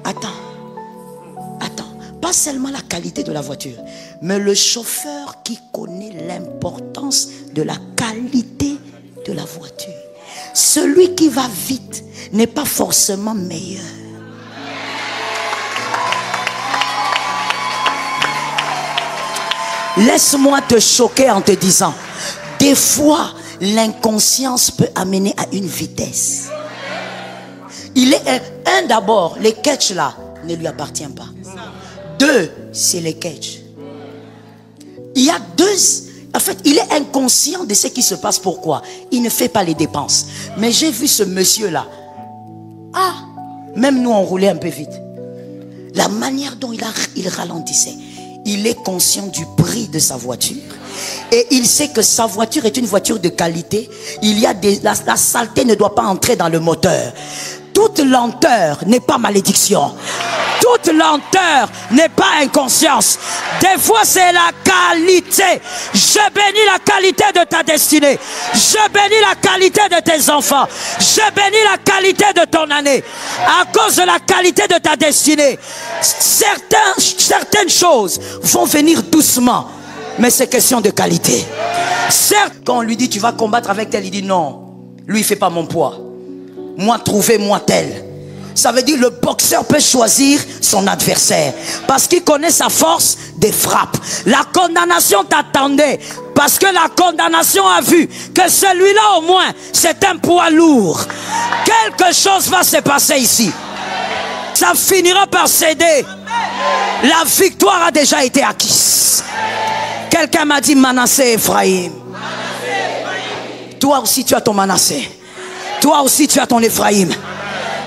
Attends. Pas seulement la qualité de la voiture, mais le chauffeur qui connaît l'importance de la qualité de la voiture. Celui qui va vite n'est pas forcément meilleur. Laisse-moi te choquer en te disant, des fois, l'inconscience peut amener à une vitesse. Il est un d'abord, les catchs là ne lui appartiennent pas. Deux, c'est les catchs. Il y a deux. En fait, il est inconscient de ce qui se passe. Pourquoi? Il ne fait pas les dépenses. Mais j'ai vu ce monsieur-là. Ah, même nous, on roulait un peu vite. La manière dont il ralentissait. Il est conscient du prix de sa voiture. Et il sait que sa voiture est une voiture de qualité. Il y a la saleté ne doit pas entrer dans le moteur. Toute lenteur n'est pas malédiction. Toute lenteur n'est pas inconscience. Des fois c'est la qualité. Je bénis la qualité de ta destinée. Je bénis la qualité de tes enfants. Je bénis la qualité de ton année. À cause de la qualité de ta destinée, certaines choses vont venir doucement. Mais c'est question de qualité. Certes, quand on lui dit tu vas combattre avec tel, il dit non. Lui il fait pas mon poids. Moi trouvez-moi tel. Ça veut dire le boxeur peut choisir son adversaire parce qu'il connaît sa force des frappes. La condamnation t'attendait parce que la condamnation a vu que celui-là au moins c'est un poids lourd. Quelque chose va se passer ici. Ça finira par céder. La victoire a déjà été acquise. Quelqu'un m'a dit Manassé Ephraïm. Toi aussi tu as ton Manassé. Toi aussi tu as ton Ephraïm.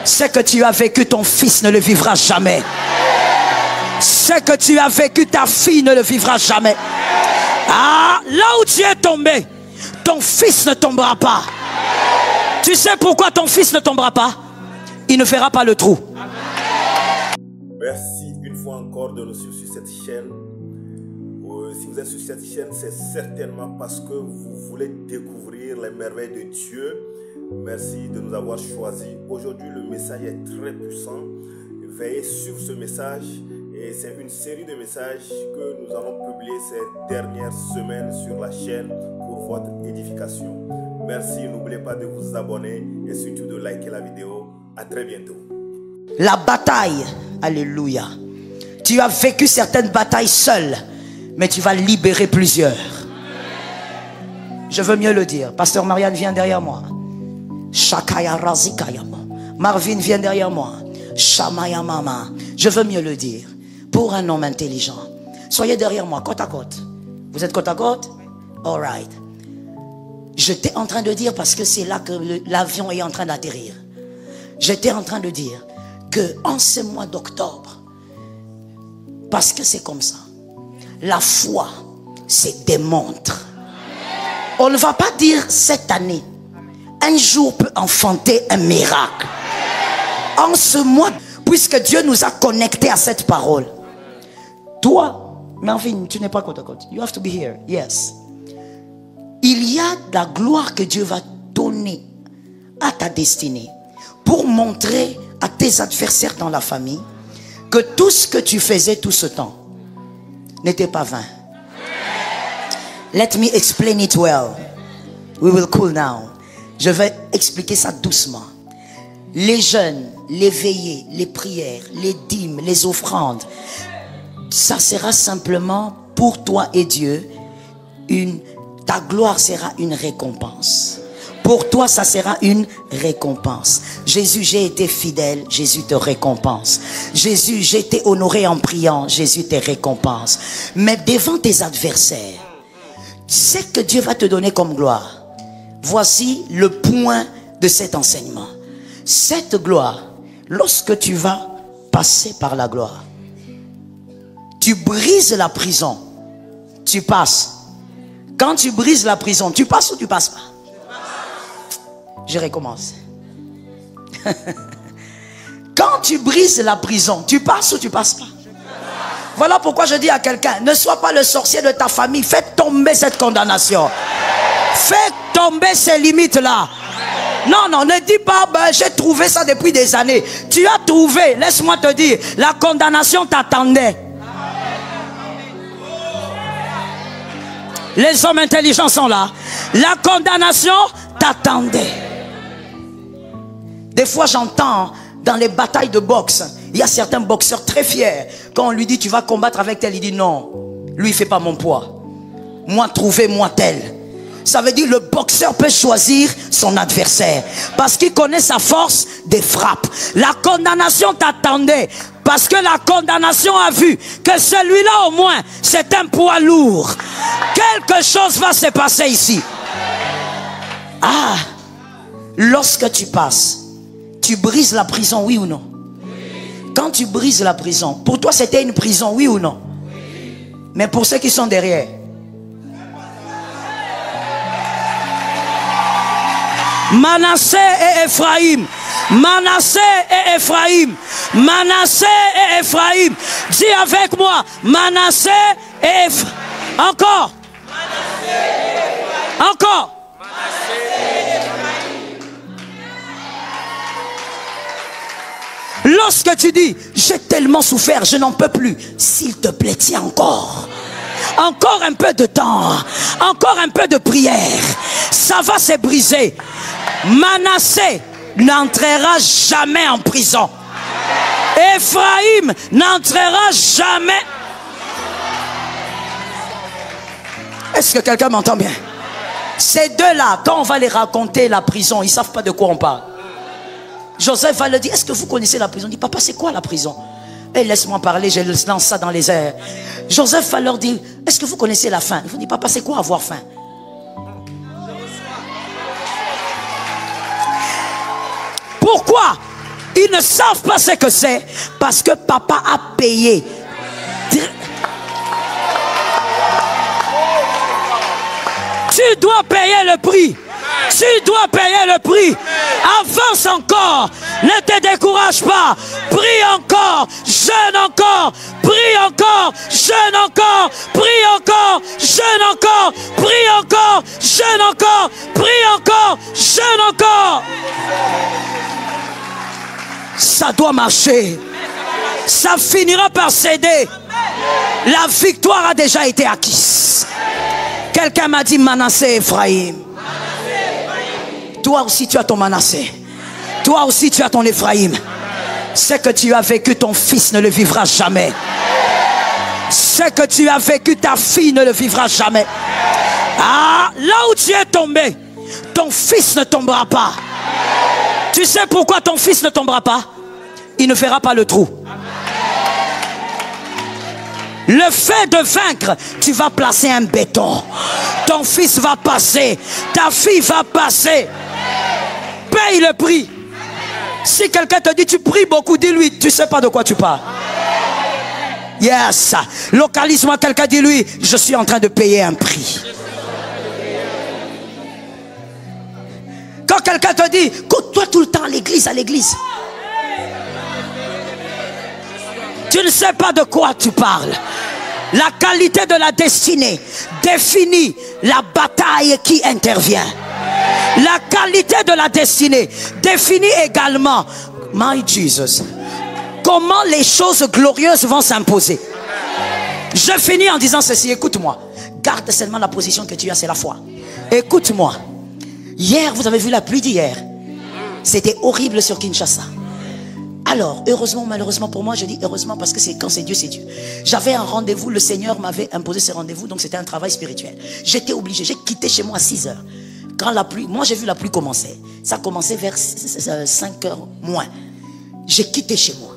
Ce que tu as vécu, ton fils ne le vivra jamais. Ce que tu as vécu, ta fille ne le vivra jamais. Ah, là où tu es tombé, ton fils ne tombera pas. Tu sais pourquoi ton fils ne tombera pas? Il ne fera pas le trou. Merci une fois encore de nous suivre sur cette chaîne. Si vous êtes sur cette chaîne, c'est certainement parce que vous voulez découvrir les merveilles de Dieu. Merci de nous avoir choisis. Aujourd'hui, le message est très puissant. Veillez sur ce message. Et c'est une série de messages que nous allons publier ces dernières semaines sur la chaîne pour votre édification. Merci. N'oubliez pas de vous abonner et surtout de liker la vidéo. À très bientôt. La bataille, alléluia. Tu as vécu certaines batailles seul, mais tu vas libérer plusieurs. Je veux mieux le dire. Pasteur Marianne vient derrière moi. Shakaya Razikayama. Marvin vient derrière moi. Shamaya Mama. Je veux mieux le dire. Pour un homme intelligent. Soyez derrière moi, côte à côte. Vous êtes côte à côte? All right. J'étais en train de dire, parce que c'est là que l'avion est en train d'atterrir. J'étais en train de dire que en ce mois d'octobre, parce que c'est comme ça, la foi se démontre. On ne va pas dire cette année. Un jour peut enfanter un miracle. En ce mois, puisque Dieu nous a connectés à cette parole. Toi, Marvin, tu n'es pas côte à côte. You have to be here. Yes. Il y a de la gloire que Dieu va donner à ta destinée pour montrer à tes adversaires dans la famille que tout ce que tu faisais tout ce temps n'était pas vain. Let me explain it well. We will cool now. Je vais expliquer ça doucement. Les jeûnes, les veillées, les prières, les dîmes, les offrandes, ça sera simplement pour toi et Dieu. Ta gloire sera une récompense. Pour toi, ça sera une récompense. Jésus, j'ai été fidèle, Jésus te récompense. Jésus, j'ai été honoré en priant, Jésus te récompense. Mais devant tes adversaires, c'est que Dieu va te donner comme gloire. Voici le point de cet enseignement. Cette gloire, lorsque tu vas passer par la gloire, tu brises la prison, tu passes. Quand tu brises la prison, tu passes ou tu passes pas? Je recommence. Quand tu brises la prison, tu passes ou tu passes pas? Voilà pourquoi je dis à quelqu'un, ne sois pas le sorcier de ta famille, fais tomber cette condamnation. Fais tomber ces limites là. Non, non, ne dis pas, ben, j'ai trouvé ça depuis des années. Tu as trouvé, laisse-moi te dire, la condamnation t'attendait. Les hommes intelligents sont là. La condamnation t'attendait. Des fois, j'entends dans les batailles de boxe, il y a certains boxeurs très fiers. Quand on lui dit, tu vas combattre avec tel, il dit non. Lui, il ne fait pas mon poids. Moi, trouvez-moi tel. Ça veut dire le boxeur peut choisir son adversaire parce qu'il connaît sa force des frappes. La condamnation t'attendait parce que la condamnation a vu que celui-là au moins c'est un poids lourd. Quelque chose va se passer ici. Ah, lorsque tu passes, tu brises la prison, oui ou non? Quand tu brises la prison, pour toi c'était une prison, oui ou non? Mais pour ceux qui sont derrière, Manassé et Ephraïm, Manassé et Ephraïm, Manassé et Ephraïm. Dis avec moi, Manassé et Ephraïm. Encore. Encore. Lorsque tu dis, j'ai tellement souffert, je n'en peux plus, s'il te plaît, tiens encore. Encore un peu de temps, encore un peu de prière, ça va se briser. Manassé n'entrera jamais en prison. Ephraïm n'entrera jamais. Est-ce que quelqu'un m'entend bien? Ces deux-là, quand on va les raconter la prison, ils ne savent pas de quoi on parle. Joseph va leur dire, est-ce que vous connaissez la prison? Il dit, papa, c'est quoi la prison? Et laisse-moi parler, je lance ça dans les airs. Joseph va leur dire, est-ce que vous connaissez la faim? Il vous dit, papa, c'est quoi avoir faim? Pourquoi? Ils ne savent pas ce que c'est. Parce que papa a payé. Tu dois payer le prix. Tu dois payer le prix. Avance encore. Ne te décourage pas. Prie encore. Jeûne encore. Prie encore. Jeûne encore. Prie encore. Jeûne encore. Prie encore. Jeûne encore. Prie encore. Jeûne encore. Ça doit marcher. Ça finira par céder. La victoire a déjà été acquise. Quelqu'un m'a dit Manassé Ephraïm. Toi aussi tu as ton Manassé. Toi aussi tu as ton Ephraïm. Ce que tu as vécu, ton fils ne le vivra jamais. Ce que tu as vécu, ta fille ne le vivra jamais. Ah, là où tu es tombé, ton fils ne tombera pas. Tu sais pourquoi ton fils ne tombera pas? Il ne fera pas le trou. Le fait de vaincre, tu vas placer un béton. Ton fils va passer. Ta fille va passer. Paye le prix. Si quelqu'un te dit tu pries beaucoup, dis-lui, tu ne sais pas de quoi tu parles. Yes. Localise-moi quelqu'un, dis-lui, je suis en train de payer un prix. Quand quelqu'un te dit, écoute-toi tout le temps à l'église, tu ne sais pas de quoi tu parles. La qualité de la destinée définit la bataille qui intervient. La qualité de la destinée définit également, my Jesus, comment les choses glorieuses vont s'imposer. Je finis en disant ceci, écoute-moi. Garde seulement la position que tu as, c'est la foi. Écoute-moi. Hier, vous avez vu la pluie d'hier. C'était horrible sur Kinshasa. Alors, heureusement ou malheureusement pour moi, je dis heureusement parce que quand c'est Dieu, c'est Dieu. J'avais un rendez-vous, le Seigneur m'avait imposé ce rendez-vous, donc c'était un travail spirituel. J'étais obligé, j'ai quitté chez moi à 6 heures. Quand la pluie, moi j'ai vu la pluie commencer. Ça commençait vers 5 heures moins. J'ai quitté chez moi.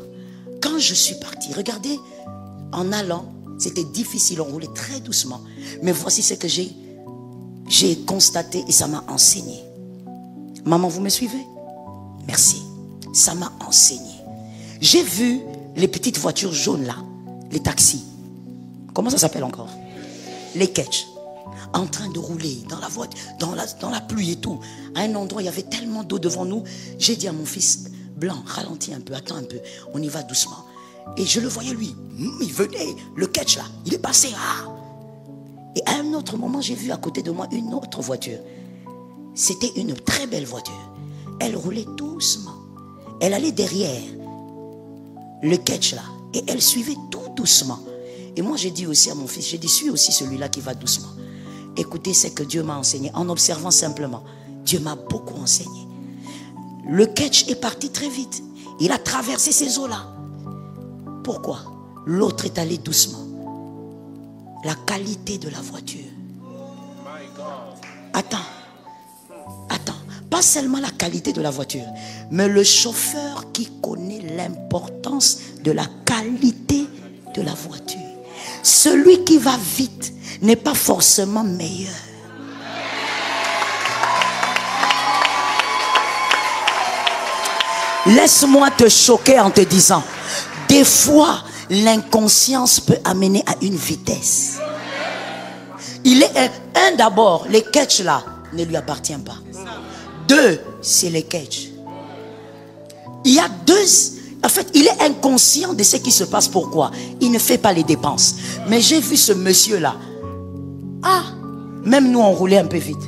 Quand je suis parti, regardez, en allant, c'était difficile, on roulait très doucement. Mais voici ce que j'ai constaté et ça m'a enseigné. Maman, vous me suivez? Merci. Ça m'a enseigné. J'ai vu les petites voitures jaunes là, les taxis. Comment ça s'appelle encore? Les ketchs. En train de rouler dans la voiture, dans la pluie et tout. À un endroit, il y avait tellement d'eau devant nous. J'ai dit à mon fils, Blanc, ralentis un peu, attends un peu. On y va doucement. Et je le voyais lui. Il venait, le ketch là. Il est passé. Ah. Et à un autre moment, j'ai vu à côté de moi une autre voiture. C'était une très belle voiture. Elle roulait doucement. Elle allait derrière le catch là. Et elle suivait tout doucement. Et moi j'ai dit aussi à mon fils, j'ai dit, suis aussi celui-là qui va doucement. Écoutez, c'est que Dieu m'a enseigné. En observant simplement, Dieu m'a beaucoup enseigné. Le catch est parti très vite. Il a traversé ces eaux-là. Pourquoi? L'autre est allé doucement. La qualité de la voiture. Attends. Pas seulement la qualité de la voiture, mais le chauffeur qui connaît l'importance de la qualité de la voiture. Celui qui va vite n'est pas forcément meilleur. Laisse-moi te choquer en te disant, des fois, l'inconscience peut amener à une vitesse. Il est un d'abord, les catchs là ne lui appartiennent pas. Deux, c'est les catchs. Il y a deux. En fait, il est inconscient de ce qui se passe. Pourquoi? Il ne fait pas les dépenses. Mais j'ai vu ce monsieur-là. Ah, même nous, on roulait un peu vite.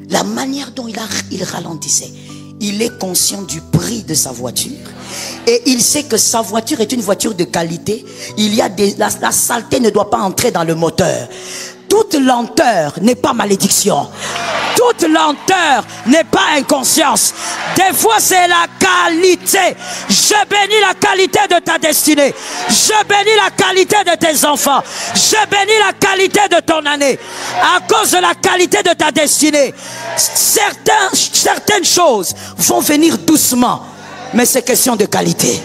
La manière dont il ralentissait. Il est conscient du prix de sa voiture. Et il sait que sa voiture est une voiture de qualité. La saleté ne doit pas entrer dans le moteur. Toute lenteur n'est pas malédiction. Toute lenteur n'est pas inconscience. Des fois c'est la qualité. Je bénis la qualité de ta destinée. Je bénis la qualité de tes enfants. Je bénis la qualité de ton année. À cause de la qualité de ta destinée, certaines choses vont venir doucement. Mais c'est question de qualité.